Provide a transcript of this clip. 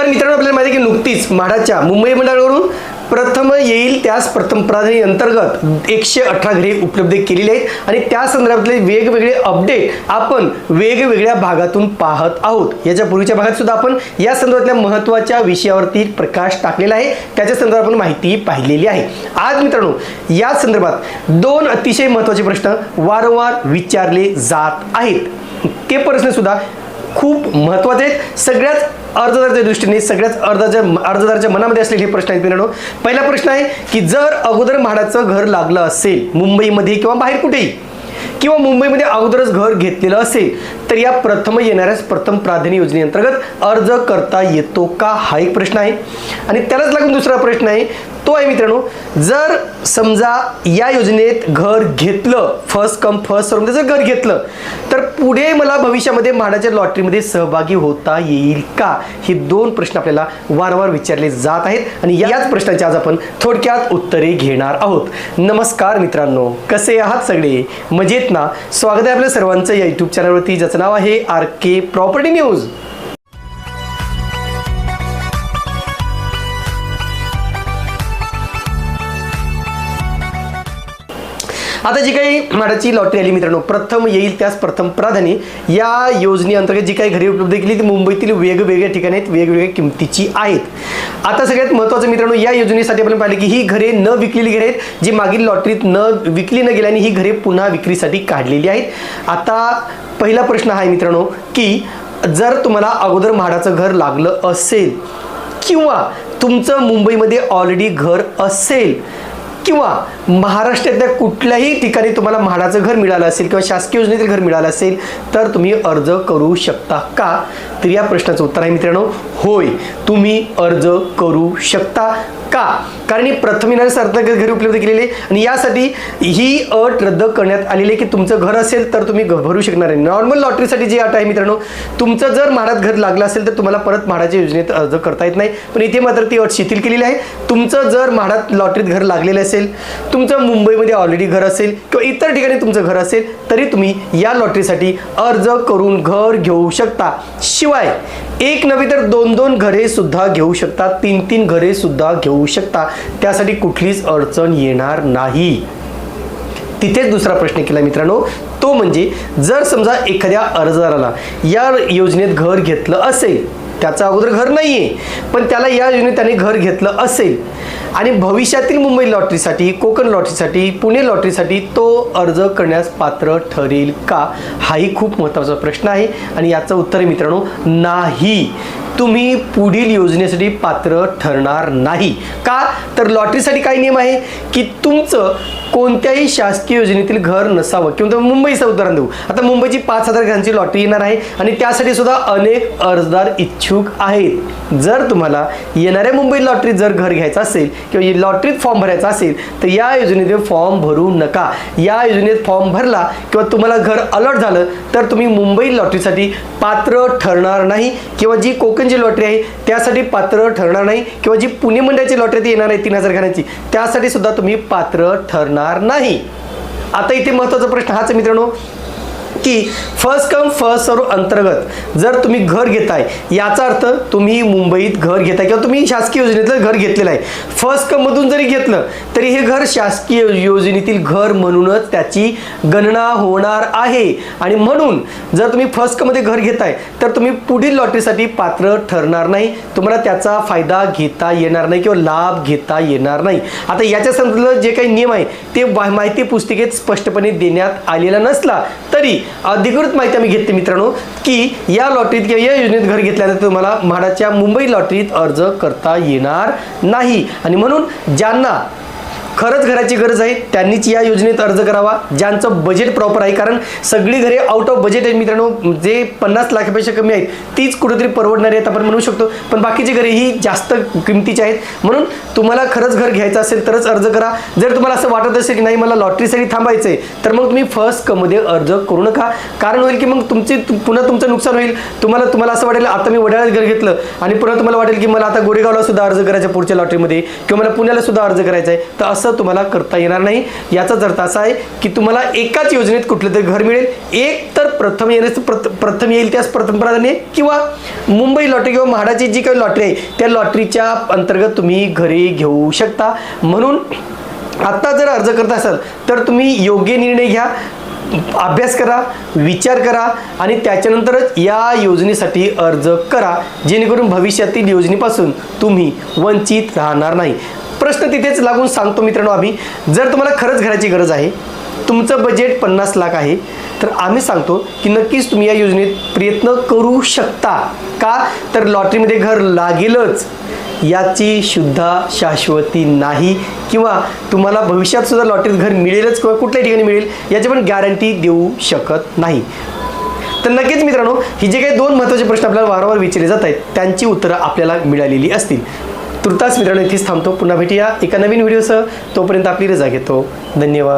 तर मित्रांनो आपल्याला माहिती आहे की नुकतीच म्हाडाच्या मुंबई मंडळाकडून प्रथम येईल त्यास प्रथम प्राधान्य अंतर्गत 118 घरे उपलब्ध केलेली आहेत आणि त्या संदर्भातले वेगवेगळे अपडेट आपण वेगवेगळ्या भागातून पाहत आहोत। याच्या पूर्वीच्या भागात सुद्धा आपण या संदर्भातल्या महत्त्वाच्या विषयावरती प्रकाश टाकलेला आहे, त्याच्या संदर्भात आपण माहिती पाहिलेली आहे। आज मित्रांनो या संदर्भात दोन अतिशय महत्त्वाचे प्रश्न वारंवार विचारले जात आहेत। ते प्रश्न सुद्धा खूप महत्त्वाचे आहेत। सगळ्याच अर्जदाराच्या दृष्टीने सगळ्याच अर्जदाराच्या मनामध्ये असलेले हे प्रश्न आहेत मित्रांनो। पहिला प्रश्न आहे की जर अगोदर म्हाडाचं घर लागलं असेल मुंबईमध्ये किंवा बाहेर कुठेही किंवा मुंबईमध्ये अगोदरच घर घेतलेलं असेल तर या प्रथम येणाऱ्या प्रथम प्राधान्य योजनेअंतर्गत अर्ज करता येतो का, हा एक प्रश्न आहे। आणि त्यालाच लागून दुसरा प्रश्न आहे तो आहे मित्रांनो, जर समजा या योजनेत घर घेतलं फर्स्ट कम फर्स्ट सर्व जर घर घेतलं तर पुढे मला भविष्यामध्ये म्हाडाच्या लॉटरीमध्ये सहभागी होता येईल का, हे दोन प्रश्न आपल्याला वारंवार विचारले जात आहेत आणि याच प्रश्नांची आज आपण थोडक्यात उत्तरे घेणार आहोत। नमस्कार मित्रांनो, कसे आहात सगळे, मजेत ना? स्वागत आहे आपल्या सर्वांचं या यूट्यूब चॅनलवरती ज्याचं नाव आहे RK प्रॉपर्टी न्यूज। आता जी काही म्हाडाची लॉटरी आली मित्रांनो, प्रथम येईल त्यास प्रथम प्राधान्य या योजनेअंतर्गत जी काही घरे उपलब्ध केली ती मुंबईतील वेगवेगळ्या ठिकाणी आहेत, वेगवेगळ्या किमतीची आहेत। आता सगळ्यात महत्त्वाचं मित्रांनो, या योजनेसाठी आपण पाहिले की ही घरे न विकलेली घरे आहेत, जी मागील लॉटरीत विकली न गेल्याने ही घरे पुन्हा विक्रीसाठी काढलेली आहेत। आता पहिला प्रश्न आहे मित्रांनो की जर तुम्हाला अगोदर म्हाडाचं घर लागलं असेल किंवा तुमचं मुंबईमध्ये ऑलरेडी घर असेल किंवा महाराष्ट्रातल्या कुठल्याही ठिकाणी तुम्हाला म्हाडाचं घर मिळालं असेल किंवा शासकीय योजनेतील घर मिळालं असेल तर तुम्ही अर्ज करू शकता का, तर या प्रश्नाचं उत्तर आहे मित्रांनो होय, तुम्ही अर्ज करू शकता का, कारण ही प्रथम येणाऱ्या अंतर्गत घरे उपलब्ध केलेली आणि यासाठी ही अट रद्द करण्यात आलेली आहे की तुमचं घर असेल तर तुम्ही भरू शकणार आहे। नॉर्मल लॉटरीसाठी जी अट आहे मित्रांनो, तुमचं जर म्हाडात घर लागलं असेल तर तुम्हाला परत म्हाडाच्या योजनेत अर्ज करता येत नाही, पण इथे मात्र ती अट शिथिल केलेली आहे। तुमचं जर म्हाडात लॉटरीत घर लागलेलं असेल, तुमचं मुंबईमध्ये ऑलरेडी घर असेल किंवा इतर ठिकाणी तुमचं घर असेल तरी तुम्ही या लॉटरीसाठी अर्ज करून घर घेऊ शकता। शिवाय एक नव्हे तर दोन घरे सुद्धा घेऊ शकता, तीन घरे सुद्धा घेऊ शकता, त्यासाठी कुठलीच अडचण येणार नाही। तिथेच दुसरा प्रश्न केला मित्रांनो, तो म्हणजे जर समजा एखाद्या अर्जदाराला या योजनेत घर घेतलं असेल, त्याचं अगोदर घर नाहीये पण त्याला या योजनेत त्याने घर घेतलं असेल आणि भविष्यातील मुंबई लॉटरीसाठी, कोकण लॉटरीसाठी, पुणे लॉटरीसाठी तो अर्ज करण्यास पात्र ठरेल का, हाही खूप महत्त्वाचा प्रश्न आहे आणि याचं उत्तर आहे मित्रांनो नाही, तुम्ही पुढील योजनेसाठी पात्र ठरणार नाही। का, तर लॉटरीसाठी काय नियम आहे की तुमचं कोणत्याही शासकीय योजनेतील घर नसावं किंवा मुंबईचं उदाहरण देऊ, आता मुंबईची 5000 घरांची लॉटरी येणार आहे आणि त्यासाठी सुद्धा अनेक अर्जदार इच्छुक आहेत। जर तुम्हाला येणाऱ्या मुंबई लॉटरीत जर घर घ्यायचं असेल किंवा लॉटरीत फॉर्म भरायचा असेल तर या योजनेत फॉर्म भरू नका। या योजनेत फॉर्म भरला किंवा तुम्हाला घर अलॉट झालं तर तुम्ही मुंबई लॉटरीसाठी पात्र ठरणार नाही किंवा जी कोकणची लॉटरी आहे त्यासाठी पात्र ठरणार नाही किंवा जी पुणे मंडळाची लॉटरी येणार आहे 3000 घरांची त्यासाठी सुद्धा तुम्ही पात्र ठरणार नाही। आता इथे महत्त्वाचा प्रश्न हाच मित्रांनो की फर्स्ट कम फर्स्ट सर्व अंतर्गत जर तुम्ही घर घेताय याचा अर्थ तुम्ही मुंबईत घर घेताय किंवा तुम्ही शासकीय योजनेतलं घर घेतलेलं आहे, फर्स्ट कम मधून जरी घेतलं तरी हे घर शासकीय योजनेतील घर म्हणूनच त्याची गणना होणार आहे आणि म्हणून जर तुम्ही फर्स्ट कम मध्ये घर घेताय तर तुम्ही पुढील लॉटरीसाठी पात्र ठरणार नाही, तुम्हाला त्याचा फायदा घेता येणार नाही किंवा लाभ घेता येणार नाही। आता याच्या संदर्भात जे काही नियम आहे ते माहिती पुस्तिकेत स्पष्टपणे देण्यात आलेला नसला तरी अधिकृत माहिती आम्ही घेतली मित्रांनो की या लॉटरीत किंवा या योजनेत घर घेतल्यानंतर तुम्हाला म्हाडाच्या मुंबई लॉटरीत अर्ज करता येणार नाही आणि म्हणून ज्यांना खरंच घराची गरज आहे त्यांनीच या योजनेत अर्ज करावा, ज्यांचं बजेट प्रॉपर आहे, कारण सगळी घरे आउट ऑफ बजेट आहेत मित्रांनो, जे 50 लाखापेक्षा कमी आहेत तीच कुठेतरी परवडणारी आहेत आपण म्हणू शकतो, पण बाकीची घरे ही जास्त किमतीची आहेत, म्हणून तुम्हाला खरंच घर घ्यायचं असेल तरच अर्ज करा। जर तुम्हाला असं वाटत असेल की नाही मला लॉटरीसाठी थांबायचं आहे तर मग तुम्ही फर्स्ट कम मध्ये अर्ज करू नका, कारण होईल की मग पुन्हा तुमचं नुकसान होईल। तुम्हाला असं वाटेल आता मी वडाळ्यात घर घेतलं आणि पुन्हा तुम्हाला वाटेल की मला आता गोरेगावला सुद्धा अर्ज करायचा पुढच्या लॉटरीमध्ये किंवा मला पुण्याला सुद्धा अर्ज करायचा आहे, तर असं असं तुम्हाला करता येणार नाही. याचाच अर्थ असा आहे की तुम्हाला एकाच योजनेत कुठलं तरी घर मिळेल. एक तर प्रथम येईल त्यास प्रथम प्राधान्य, किंवा मुंबई लॉटरी किंवा म्हाडाची जी काही लॉटरी आहे त्या लॉटरीच्या अंतर्गत तुम्ही घरे घेऊ शकता. म्हणून आता जर अर्ज करत असाल तर तुम्ही योग्य निर्णय घ्या, अभ्यास करा, विचार करा आणि त्याच्यानंतरच या योजनेसाठी अर्ज करा, जेणेकरून भविष्यातील योजनेपासून तुम्ही वंचित राहणार नाही. प्रश्न तिथेच लागून सांगतो मित्रांनो आम्ही, जर तुम्हाला खरंच घराची गरज आहे, तुमचं बजेट 50 लाख आहे, तर आम्ही सांगतो की नक्कीच तुम्ही या योजनेत प्रयत्न करू शकता. का तर लॉटरीमध्ये घर लागेलच याची सुद्धा शाश्वती नाही, किंवा तुम्हाला भविष्यात सुद्धा लॉटरीत घर मिळेलच किंवा कुठल्याही ठिकाणी मिळेल याची पण गॅरंटी देऊ शकत नाही. तर नक्कीच मित्रांनो, ही जे काही 2 महत्त्वाचे प्रश्न आपल्याला वारंवार विचारले जात आहेत त्यांची उत्तरं आपल्याला मिळालेली असतील. तुर्तास मित्रांनो इथेच थांबतो. पुन्हा भेटूया एका नवीन व्हिडिओसह. तोपर्यंत आपली रजा घेतो. धन्यवाद.